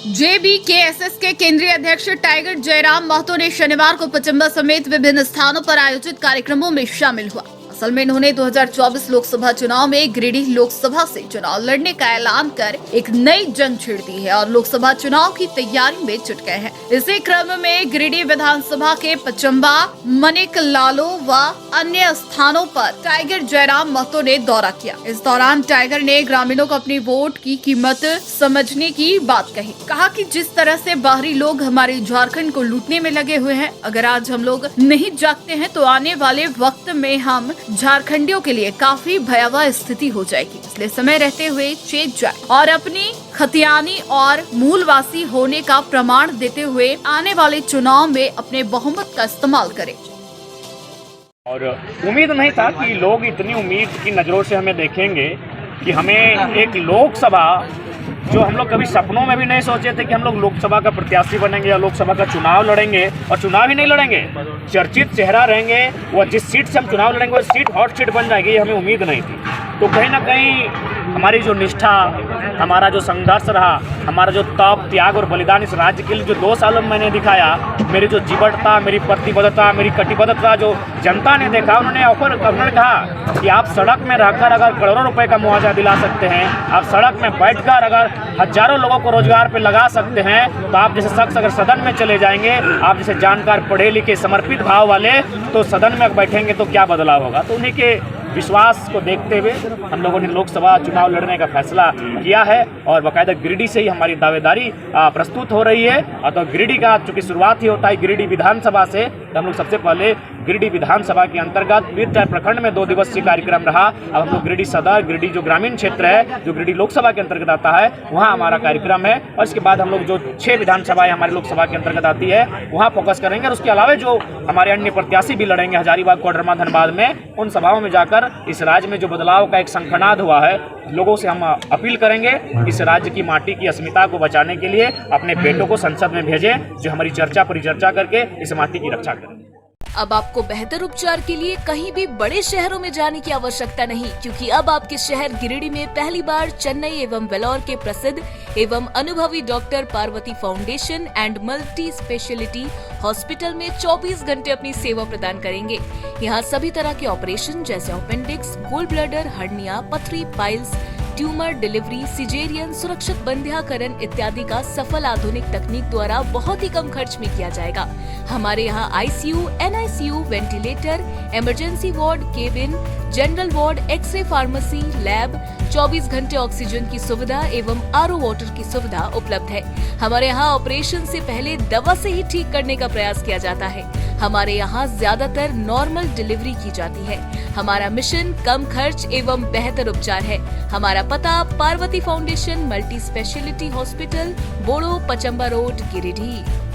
JBKSS के केंद्रीय अध्यक्ष टाइगर जयराम महतो ने शनिवार को पचम्बा समेत विभिन्न स्थानों पर आयोजित कार्यक्रमों में शामिल हुआ। असल में इन्होंने 2024 लोकसभा चुनाव में गिरिडीह लोकसभा से चुनाव लड़ने का ऐलान कर एक नई जंग छेड़ दी है और लोकसभा चुनाव की तैयारी में जुट गए हैं। इसी क्रम में गिरिडीह विधानसभा के पचम्बा, मनिकलालो व अन्य स्थानों पर टाइगर जयराम महतो ने दौरा किया। इस दौरान टाइगर ने ग्रामीणों को अपनी वोट की कीमत समझने की बात कही। कहा कि जिस तरह से बाहरी लोग हमारे झारखंड को लूटने में लगे हुए हैं, अगर आज हम लोग नहीं जागते हैं तो आने वाले वक्त में हम झारखंडियों के लिए काफी भयावह स्थिति हो जाएगी। इसलिए समय रहते हुए चेत जाए और अपनी खतियानी और मूलवासी होने का प्रमाण देते हुए आने वाले चुनाव में अपने बहुमत का इस्तेमाल करें। और उम्मीद नहीं था कि लोग इतनी उम्मीद की नज़रों से हमें देखेंगे कि हमें एक लोकसभा, जो हम लोग कभी सपनों में भी नहीं सोचे थे कि हम लोग लोकसभा का प्रत्याशी बनेंगे या लोकसभा का चुनाव लड़ेंगे, और चुनाव ही नहीं लड़ेंगे, चर्चित चेहरा रहेंगे। वो जिस सीट से हम चुनाव लड़ेंगे वो सीट हॉट सीट बन जाएगी, ये हमें उम्मीद नहीं थी। तो कहीं ना कहीं हमारी जो निष्ठा, हमारा जो संघर्ष रहा, हमारा जो तप, त्याग और बलिदान इस राज्य के लिए जो 2 सालों में मैंने दिखाया, मेरी जो जीवटता, मेरी प्रतिबद्धता, मेरी कटिबद्धता जो जनता ने देखा, उन्होंने कहा कि आप सड़क में रहकर अगर करोड़ों रुपए का मुआवजा दिला सकते हैं, आप सड़क में बैठकर अगर हजारों लोगों को रोजगार पे लगा सकते हैं, तो आप जैसे शख्स अगर सदन में चले जाएंगे, आप जैसे जानकार, पढ़े लिखे, समर्पित भाव वाले, तो सदन में बैठेंगे तो क्या बदलाव होगा। तो उन्हीं के विश्वास को देखते हुए हम लोगों ने लोकसभा चुनाव लड़ने का फैसला किया है और बाकायदा गिरिडीह से ही हमारी दावेदारी प्रस्तुत हो रही है। और तो गिरिडीह का चूँकि शुरुआत ही होता है गिरिडीह विधानसभा से, तो हम लोग सबसे पहले गिरिडीह विधानसभा के अंतर्गत पीरटार प्रखंड में 2 दिवसीय कार्यक्रम रहा। अब हम लोग गिरिडीह सदर, गिरिडीह जो ग्रामीण क्षेत्र है, जो गिरिडीह लोकसभा के अंतर्गत आता है, वहाँ हमारा कार्यक्रम है। और इसके बाद हम लोग जो 6 विधानसभाएं हमारी लोकसभा के अंतर्गत आती है, वहाँ फोकस करेंगे। और उसके अलावा जो हमारे अन्य प्रत्याशी भी लड़ेंगे हजारीबाग, कोडरमा, धनबाद में, उन सभाओं में जाकर इस राज्य में जो बदलाव का एक शंखनाद हुआ है, लोगों से हम अपील करेंगे इस राज्य की माटी की अस्मिता को बचाने के लिए अपने बेटों को संसद में भेजें, जो हमारी चर्चा परिचर्चा करके इस माटी की रक्षा करें। अब आपको बेहतर उपचार के लिए कहीं भी बड़े शहरों में जाने की आवश्यकता नहीं, क्योंकि अब आपके शहर गिरिडीह में पहली बार चेन्नई एवं वेलोर के प्रसिद्ध एवं अनुभवी doctor Parvati foundation and multi speciality hospital में 24 घंटे अपनी सेवा प्रदान करेंगे। यहाँ सभी तरह के ऑपरेशन जैसे अपेंडिक्स, गोल ब्लैडर, हर्निया, पथरी, पाइल्स, ट्यूमर, डिलीवरी, सिजेरियन, सुरक्षित बंध्याकरण इत्यादि का सफल आधुनिक तकनीक द्वारा बहुत ही कम खर्च में किया जाएगा। हमारे यहाँ ICU, NICU, ventilator, emergency ward, cabin, general ward, X ray, pharmacy, lab, 24 घंटे ऑक्सीजन की सुविधा एवं आरओ वाटर की सुविधा उपलब्ध है। हमारे यहाँ ऑपरेशन से पहले दवा से ही ठीक करने का प्रयास किया जाता है। हमारे यहाँ ज्यादातर नॉर्मल डिलीवरी की जाती है। हमारा मिशन कम खर्च एवं बेहतर उपचार है। हमारा पता Parvati foundation multi speciality hospital, Bodo, Pachamba road, Giridih.